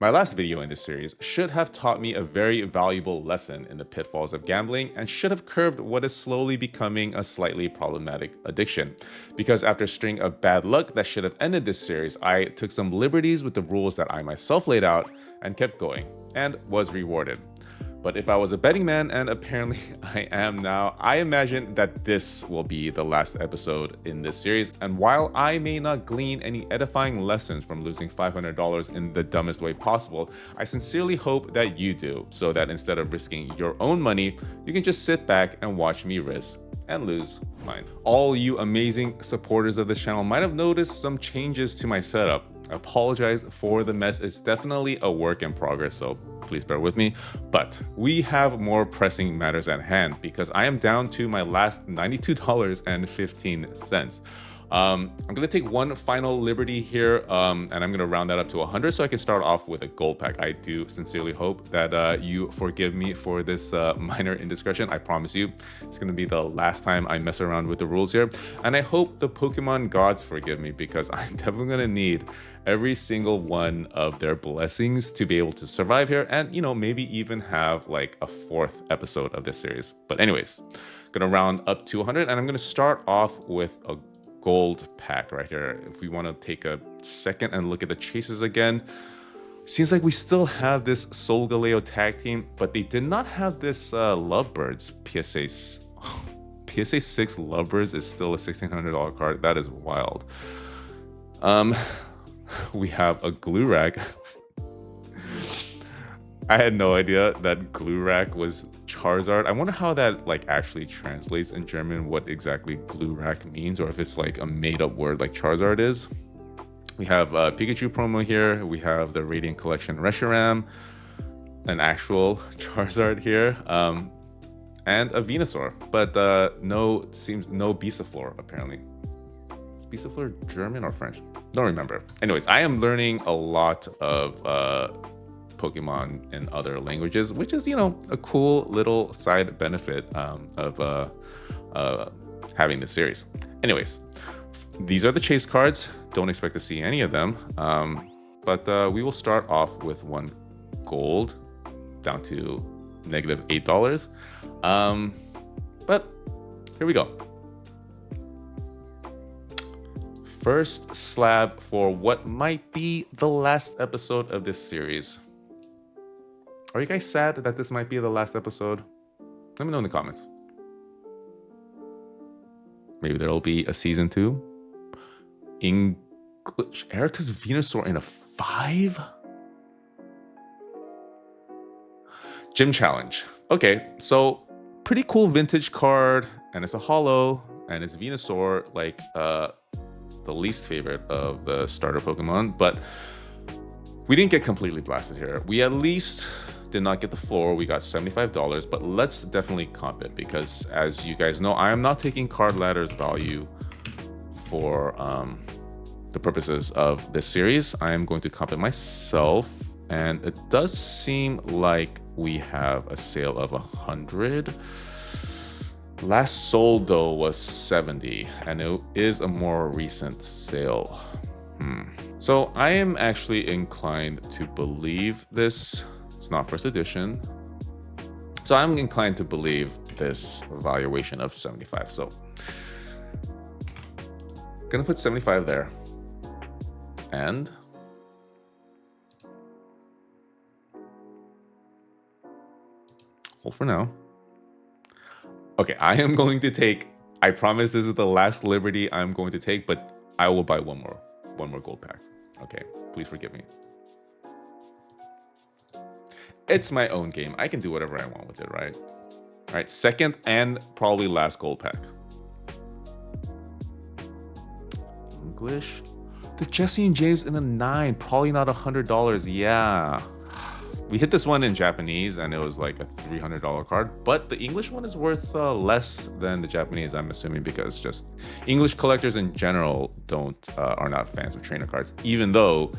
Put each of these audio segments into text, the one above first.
My last video in this series should have taught me a very valuable lesson in the pitfalls of gambling and should have curbed what is slowly becoming a slightly problematic addiction. Because after a string of bad luck that should have ended this series, I took some liberties with the rules that I myself laid out and kept going, and was rewarded. But if I was a betting man, and apparently I am now, I imagine that this will be the last episode in this series. And while I may not glean any edifying lessons from losing $500 in the dumbest way possible, I sincerely hope that you do, so that instead of risking your own money, you can just sit back and watch me risk and lose mine. All you amazing supporters of this channel might have noticed some changes to my setup. I apologize for the mess. It's definitely a work in progress, so please bear with me. But we have more pressing matters at hand because I am down to my last $92.15. I'm gonna take one final liberty here, and I'm gonna round that up to 100 so I can start off with a gold pack. I do sincerely hope that you forgive me for this minor indiscretion. I promise you, it's gonna be the last time I mess around with the rules here. And I hope the Pokemon gods forgive me because I'm definitely gonna need every single one of their blessings to be able to survive here and, you know, maybe even have like a 4th episode of this series. But anyways, gonna round up to 100 and I'm gonna start off with a gold pack right here. If we want to take a second and look at the chases again, seems like we still have this Solgaleo tag team, but they did not have this Lovebirds PSA. PSA 6 Lovebirds is still a $1,600 card. That is wild. We have a Glurak. I had no idea that Glurak was Charizard. I wonder how that like actually translates in German, what exactly Glurak means, or if it's like a made-up word like Charizard is. We have a Pikachu promo here. We have the Radiant Collection Reshiram, an actual Charizard here, and a Venusaur, but no Bisaflor apparently. Is Bisaflor German or French? Don't remember. Anyways, I am learning a lot of Pokemon in other languages, which is, you know, a cool little side benefit of having this series. Anyways, these are the chase cards. Don't expect to see any of them, but we will start off with one gold down to -$8. But here we go. First slab for what might be the last episode of this series. Are you guys sad that this might be the last episode? Let me know in the comments. Maybe there'll be a season 2. English Erica's Venusaur in a 5? Gym Challenge. Okay, so pretty cool vintage card, and it's a holo, and it's Venusaur, like the least favorite of the starter Pokemon, but we didn't get completely blasted here. We at least did not get the floor. We got $75, but let's definitely comp it because, as you guys know, I am not taking card ladder's value for the purposes of this series. I am going to comp it myself, and it does seem like we have a sale of 100. Last sold though was 70, and it is a more recent sale. So I am actually inclined to believe this. It's not first edition, so I'm inclined to believe this valuation of 75. So gonna put 75 there, and hold for now. Okay, I am going to take, I promise this is the last liberty I'm going to take, but I will buy one more gold pack. Okay, please forgive me. It's my own game. I can do whatever I want with it, right? All right, second and probably last gold pack. English. The Jesse and James in a 9, probably not $100. Yeah. We hit this one in Japanese and it was like a $300 card, but the English one is worth less than the Japanese, I'm assuming, because just English collectors in general are not fans of trainer cards, even though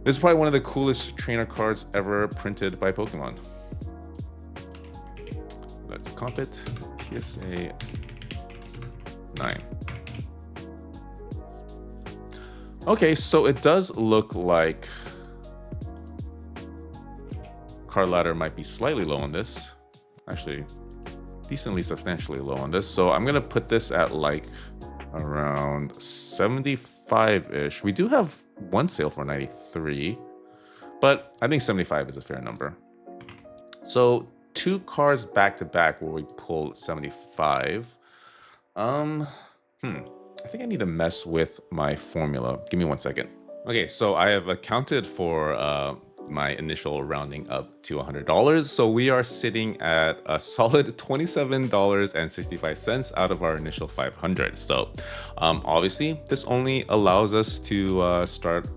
this is probably one of the coolest trainer cards ever printed by Pokemon. Let's comp it. PSA 9. Okay, so it does look like card ladder might be slightly low on this. Actually, decently substantially low on this. So I'm gonna put this at like around 75-ish. We do have one sale for 93, but I think 75 is a fair number. So 2 cards back to back where we pull 75. I think I need to mess with my formula. Give me 1 second. Okay, so I have accounted for my initial rounding up to $100. So we are sitting at a solid $27.65 out of our initial 500. So obviously this only allows us to start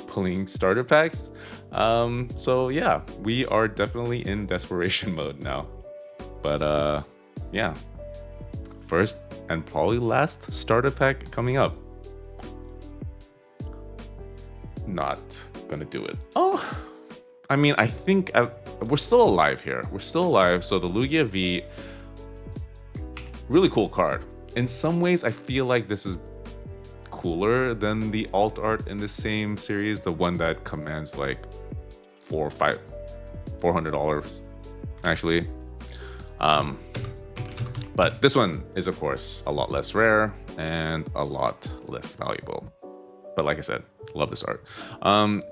pulling starter packs. So yeah, we are definitely in desperation mode now. But yeah, first and probably last starter pack coming up. Not gonna do it. Oh, I mean, I think we're still alive here. We're still alive. So the Lugia V, really cool card. In some ways, I feel like this is cooler than the alt art in the same series, the one that commands like $400 actually. But this one is of course a lot less rare and a lot less valuable. But like I said, love this art.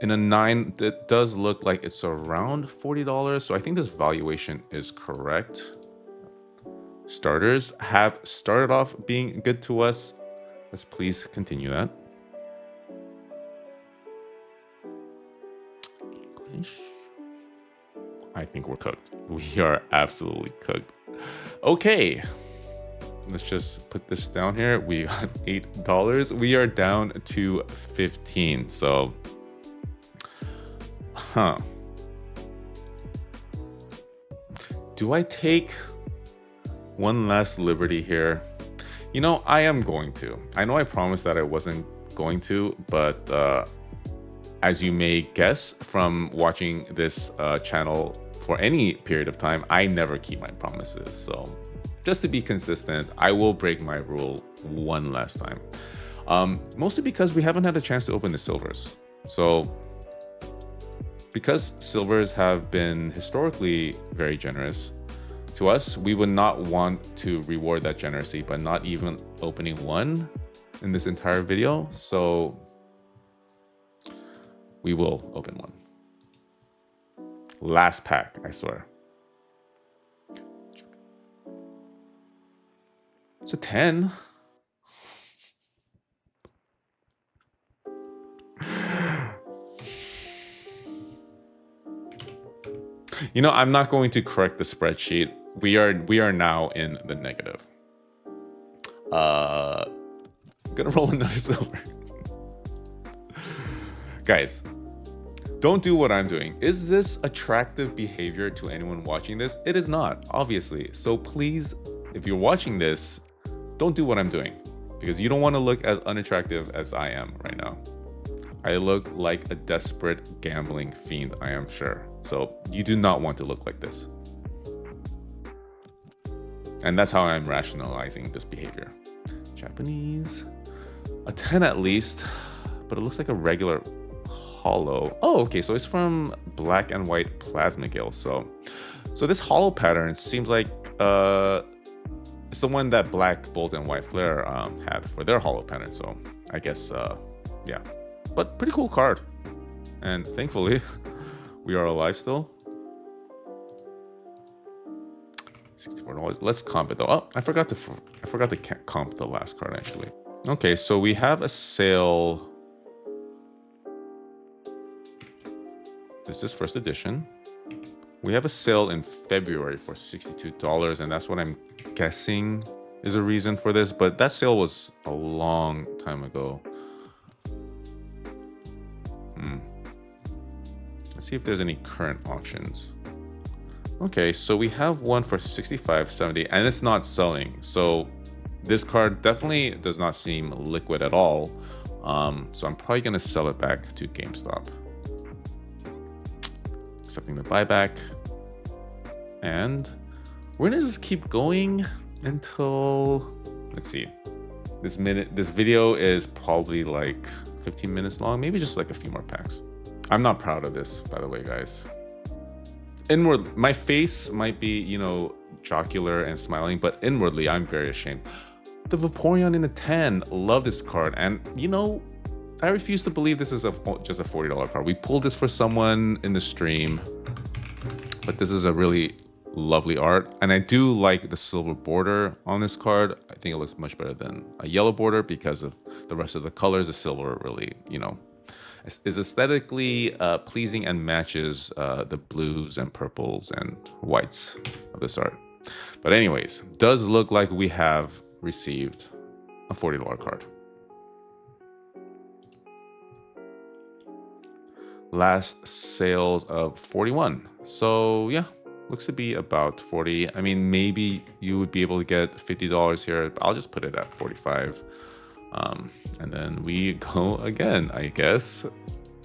In a 9, it does look like it's around $40. So I think this valuation is correct. Starters have started off being good to us. Let's please continue that. I think we're cooked. We are absolutely cooked. Okay. Let's just put this down here. We got $8. We are down to 15. So, do I take one last liberty here? You know, I am going to. I know I promised that I wasn't going to, but as you may guess from watching this channel for any period of time, I never keep my promises. So just to be consistent, I will break my rule one last time. Mostly because we haven't had a chance to open the silvers. So because silvers have been historically very generous to us, we would not want to reward that generosity by not even opening one in this entire video. So we will open one. Last pack, I swear. It's a 10. You know, I'm not going to correct the spreadsheet. We are now in the negative. Gonna roll another silver. Guys, don't do what I'm doing. Is this attractive behavior to anyone watching this? It is not, obviously. So please, if you're watching this, don't do what I'm doing, because you don't want to look as unattractive as I am right now. I look like a desperate gambling fiend, I am sure. So you do not want to look like this. And that's how I'm rationalizing this behavior. Japanese, a 10 at least, but it looks like a regular hollow. Oh, okay, so it's from Black and White Plasma Gale. So this hollow pattern seems like it's the one that Black Bolt and White Flare had for their hollow pattern. So I guess yeah, but pretty cool card, and thankfully we are alive still. $64. Let's comp it though. Oh, I forgot to comp the last card actually. Okay, so we have a sale. This is first edition. We have a sale in February for $62, and that's what I'm guessing is a reason for this, but that sale was a long time ago. Let's see if there's any current auctions. Okay, so we have one for $65.70, and it's not selling. So this card definitely does not seem liquid at all. So I'm probably gonna sell it back to Gamestop. Accepting the buyback. And we're gonna just keep going until, let's see, this video is probably like 15 minutes long, maybe just like a few more packs. I'm not proud of this, by the way, guys. inward, my face might be, you know, jocular and smiling, but inwardly I'm very ashamed. The Vaporeon in a 10, love this card, and you know, I refuse to believe this is just a $40 card. We pulled this for someone in the stream, but this is a really lovely art, and I do like the silver border on this card. I think it looks much better than a yellow border because of the rest of the colors. The silver really, you know, is aesthetically pleasing and matches the blues and purples and whites of this art. But anyways, does look like we have received a $40 card. Last sales of 41. So yeah, looks to be about 40. I mean, maybe you would be able to get $50 here, but I'll just put it at 45. And then we go again, I guess.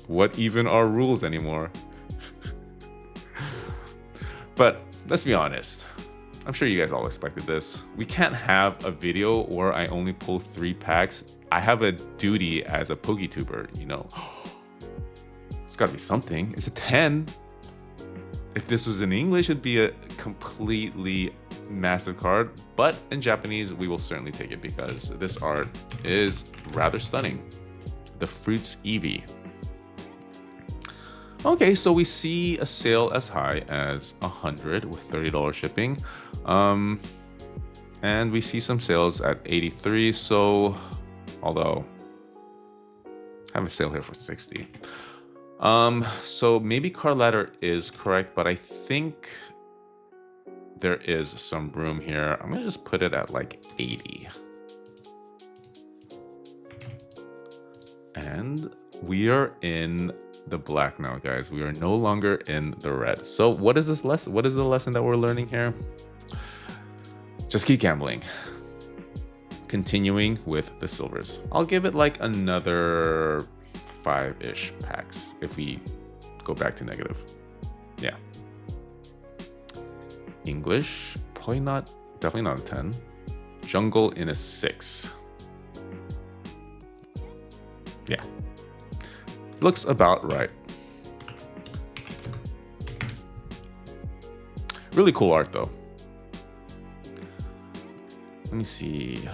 What even are rules anymore? But let's be honest. I'm sure you guys all expected this. We can't have a video where I only pull 3 packs. I have a duty as a PokeTuber, you know. It's gotta be something. It's a 10. If this was in English, it'd be a completely massive card, but in Japanese, we will certainly take it because this art is rather stunning. The Fruits Eevee. Okay, so we see a sale as high as 100 with $30 shipping. And we see some sales at 83, so although I have a sale here for 60. So maybe card ladder is correct, but I think there is some room here. I'm gonna just put it at like 80. And we are in the black now, guys. We are no longer in the red. So what is this lesson? What is the lesson that we're learning here? Just keep gambling. Continuing with the silvers. I'll give it like another 5-ish packs if we go back to negative. Yeah. English, probably not, definitely not a 10. Jungle in a 6. Yeah. Looks about right. Really cool art though. Let me see.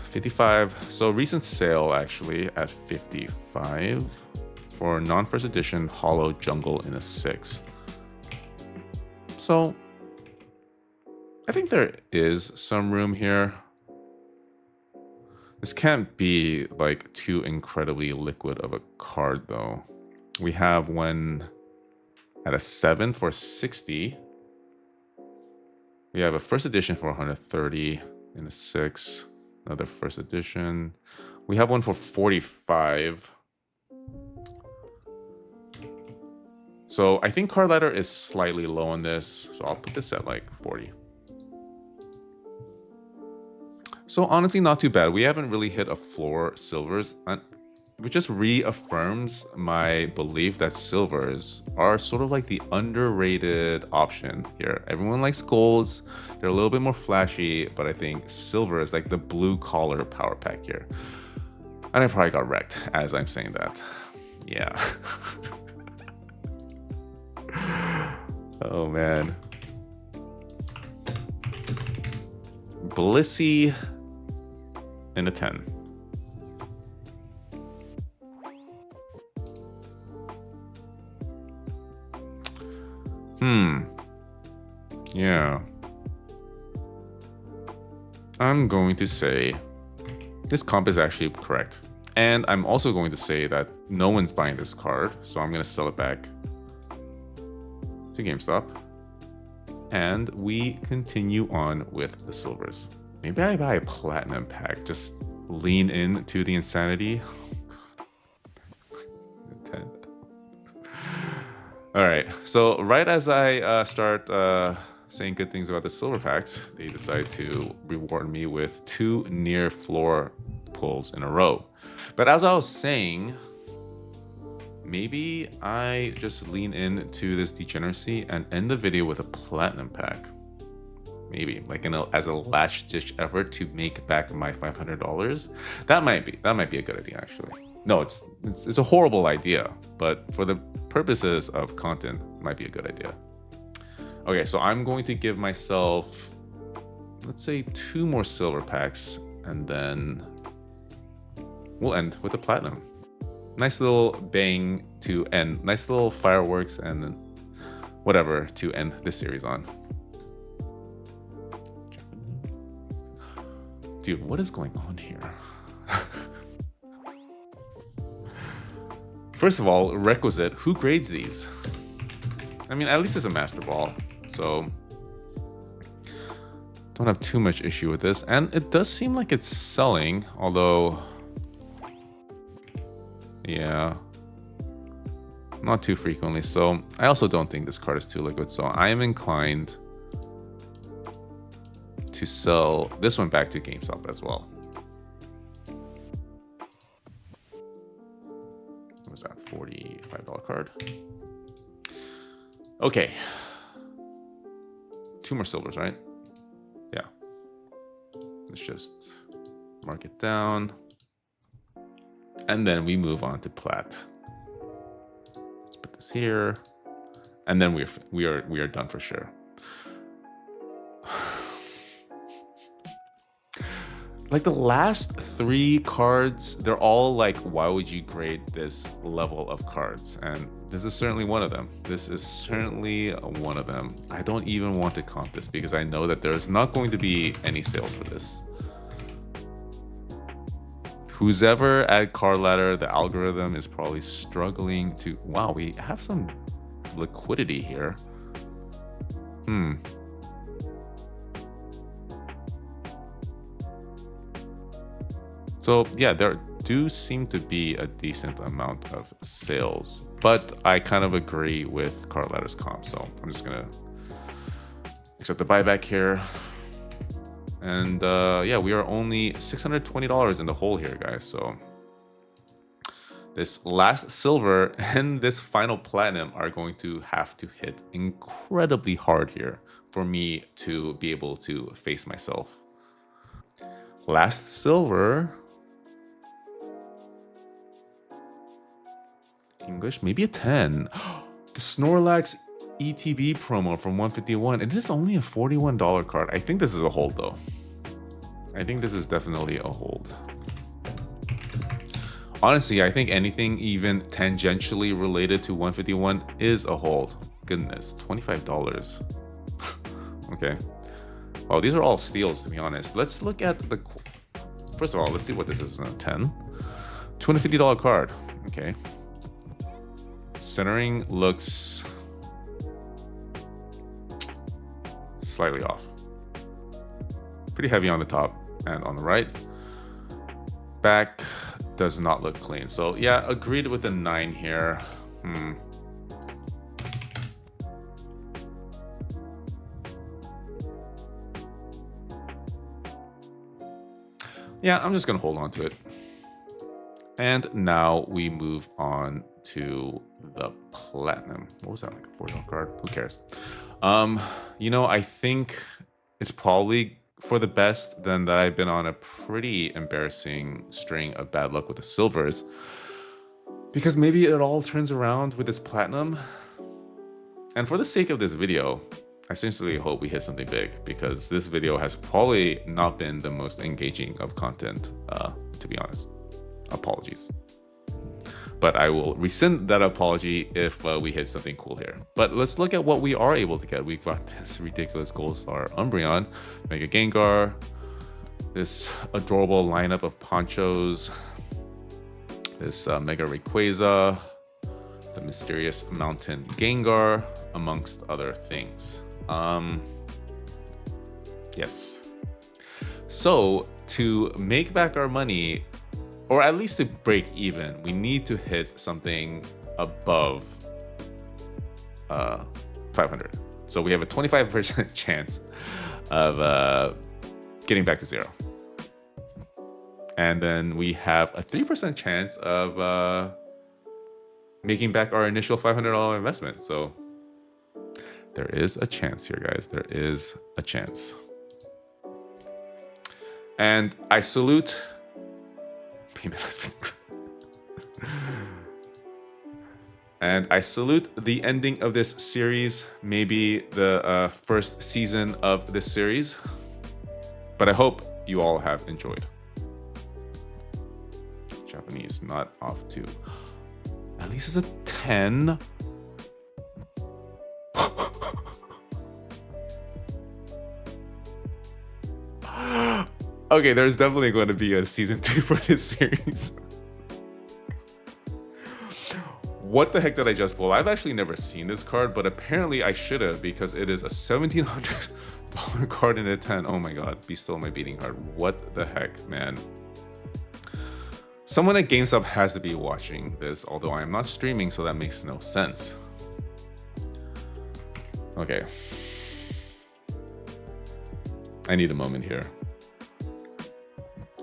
55. So recent sale actually at 55 for non-first edition Hollow Jungle in a 6. So I think there is some room here. This can't be like too incredibly liquid of a card though. We have one at a 7 for 60. We have a first edition for 130 in a 6. Another first edition. We have one for 45. So I think card ladder is slightly low on this. So I'll put this at like 40. So honestly, not too bad. We haven't really hit a floor silvers. Which just reaffirms my belief that silvers are sort of like the underrated option here. Everyone likes golds. They're a little bit more flashy, but I think silver is like the blue collar power pack here. And I probably got wrecked as I'm saying that. Yeah. Oh man. Blissey in a 10. Yeah. I'm going to say this comp is actually correct. And I'm also going to say that no one's buying this card, so I'm going to sell it back to GameStop. And we continue on with the silvers. Maybe I buy a platinum pack, just lean into the insanity. All right, so right as I start saying good things about the silver packs, they decide to reward me with 2 near floor pulls in a row. But as I was saying, maybe I just lean into this degeneracy and end the video with a platinum pack. Maybe like as a last ditch effort to make back my $500. That might be a good idea actually. No, it's a horrible idea, but for the purposes of content, it might be a good idea. Okay, so I'm going to give myself, let's say, 2 more silver packs, and then we'll end with a platinum. Nice little bang to end. Nice little fireworks and then whatever to end this series on. Dude, what is going on here? First of all, requisite, who grades these? I mean, at least it's a master ball, so don't have too much issue with this. And it does seem like it's selling, although, yeah, not too frequently. So I also don't think this card is too liquid, so I am inclined to sell this one back to GameStop as well. What was that, $45 card? Okay. 2 more silvers, right? Yeah. Let's just mark it down. And then we move on to plat. Let's put this here. And then we are done for sure. Like the last 3 cards, they're all like, why would you grade this level of cards? And this is certainly one of them. This is certainly one of them. I don't even want to comp this because I know that there's not going to be any sales for this. Who's ever at Card Ladder, the algorithm is probably struggling to... Wow, we have some liquidity here. So yeah, there do seem to be a decent amount of sales, but I kind of agree with Card Ladder's comp, so I'm just gonna accept the buyback here. And yeah, we are only $620 in the hole here, guys. So this last silver and this final platinum are going to have to hit incredibly hard here for me to be able to face myself. Last silver. English, maybe a 10. The Snorlax ETB promo from 151. It is only a $41 card. I think this is a hold though. I think this is definitely a hold. Honestly, I think anything even tangentially related to 151 is a hold. Goodness, $25. Okay. Well, these are all steals to be honest. Let's look at the... First of all, let's see what this is. 10. $250 card. Okay. Centering looks slightly off. Pretty heavy on the top and on the right. Back does not look clean. So yeah, agreed with the 9 here. Yeah, I'm just gonna hold on to it. And now we move on to the platinum. What was that, like a $40 card? Who cares? You know, I think it's probably for the best then that I've been on a pretty embarrassing string of bad luck with the silvers, because maybe it all turns around with this platinum. And for the sake of this video, I sincerely hope we hit something big, because this video has probably not been the most engaging of content, to be honest. Apologies. But I will rescind that apology if we hit something cool here. But let's look at what we are able to get. We've got this ridiculous Gold Star Umbreon, Mega Gengar, this adorable lineup of Ponchos, this Mega Rayquaza, the mysterious Mountain Gengar, amongst other things. Yes. So to make back our money, or at least to break even, we need to hit something above 500. So we have a 25% chance of getting back to 0. And then we have a 3% chance of making back our initial $500 investment. So there is a chance here, guys. There is a chance. And I salute... And I salute the ending of this series, maybe the first season of this series. But I hope you all have enjoyed. Japanese, not off to. At least it's a 10. Okay, there's definitely going to be a season 2 for this series. What the heck did I just pull? I've actually never seen this card, but apparently I should have, because it is a $1,700 card in a 10. Oh my god, be still my beating heart. What the heck, man? Someone at Gamestop has to be watching this, although I am not streaming, so that makes no sense. Okay. I need a moment here.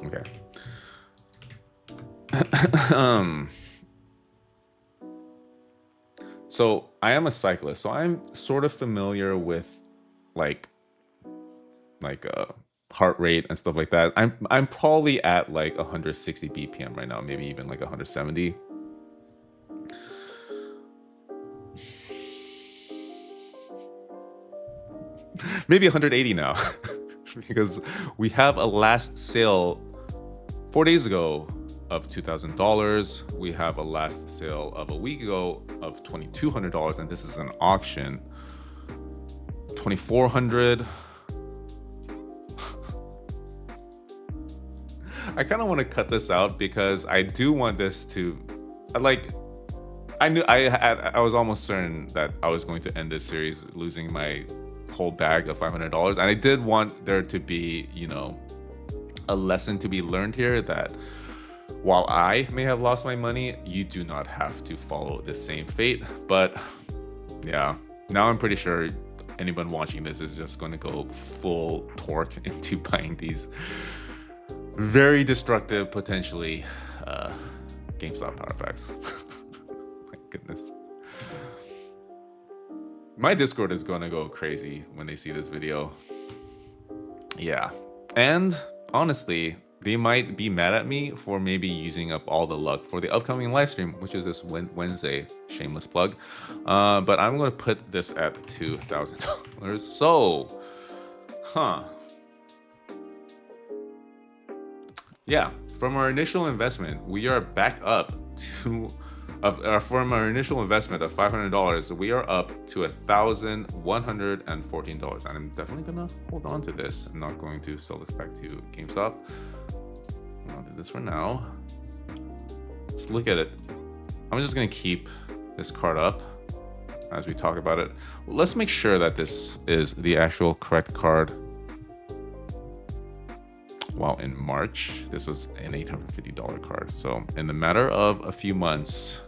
Okay. So I am a cyclist, so I'm sort of familiar with like heart rate and stuff like that. I'm probably at like 160 BPM right now, maybe even like 170. Maybe 180 now. Because we have a last sale 4 days ago of $2,000. We have a last sale of a week ago of $2,200, and this is an auction. $2,400. I kind of want to cut this out because I do want this to, like, I was almost certain that I was going to end this series losing my whole bag of $500, and I did want there to be, you know, a lesson to be learned here that while I may have lost my money, you do not have to follow the same fate. But yeah, now I'm pretty sure anyone watching this is just going to go full torque into buying these very destructive, potentially GameStop power packs. My goodness. My Discord is going to go crazy when they see this video. Yeah. And honestly, they might be mad at me for maybe using up all the luck for the upcoming live stream, which is this Wednesday. Shameless plug. But I'm going to put this at $2,000. So, yeah, from our initial investment, we are back up to, from our initial investment of $500, we are up to $1,114. And I'm definitely gonna hold on to this. I'm not going to sell this back to GameStop. I'll do this for now. Let's look at it. I'm just gonna keep this card up as we talk about it. Let's make sure that this is the actual correct card. Wow, in March, this was an $850 card. So in the matter of a few months,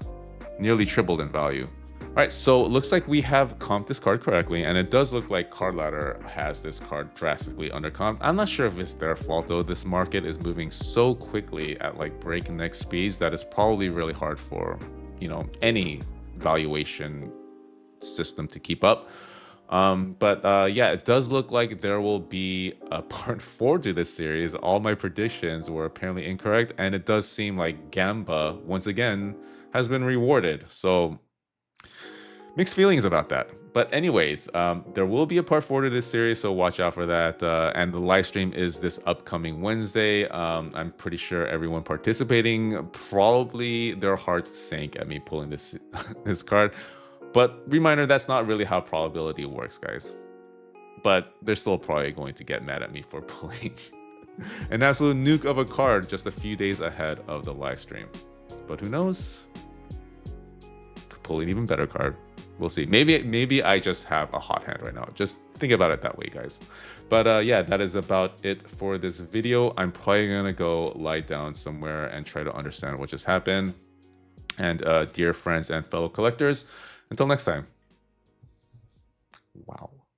nearly tripled in value. All right, so it looks like we have comped this card correctly, and it does look like Card Ladder has this card drastically undercomped. I'm not sure if it's their fault though. This market is moving so quickly at like breakneck speeds that it's probably really hard for, you know, any valuation system to keep up. Yeah, it does look like there will be a part 4 to this series. All my predictions were apparently incorrect, and it does seem like Gamba once again has been rewarded. So mixed feelings about that. But anyways, there will be a part 4 to this series, so watch out for that. And the live stream is this upcoming Wednesday. I'm pretty sure everyone participating, probably their hearts sank at me pulling this this card. But reminder, that's not really how probability works, guys. But they're still probably going to get mad at me for pulling an absolute nuke of a card just a few days ahead of the live stream. But who knows? Pull an even better card. We'll see. Maybe I just have a hot hand right now. Just think about it that way, guys. But yeah, that is about it for this video. I'm probably gonna go lie down somewhere and try to understand what just happened. And dear friends and fellow collectors, until next time. Wow.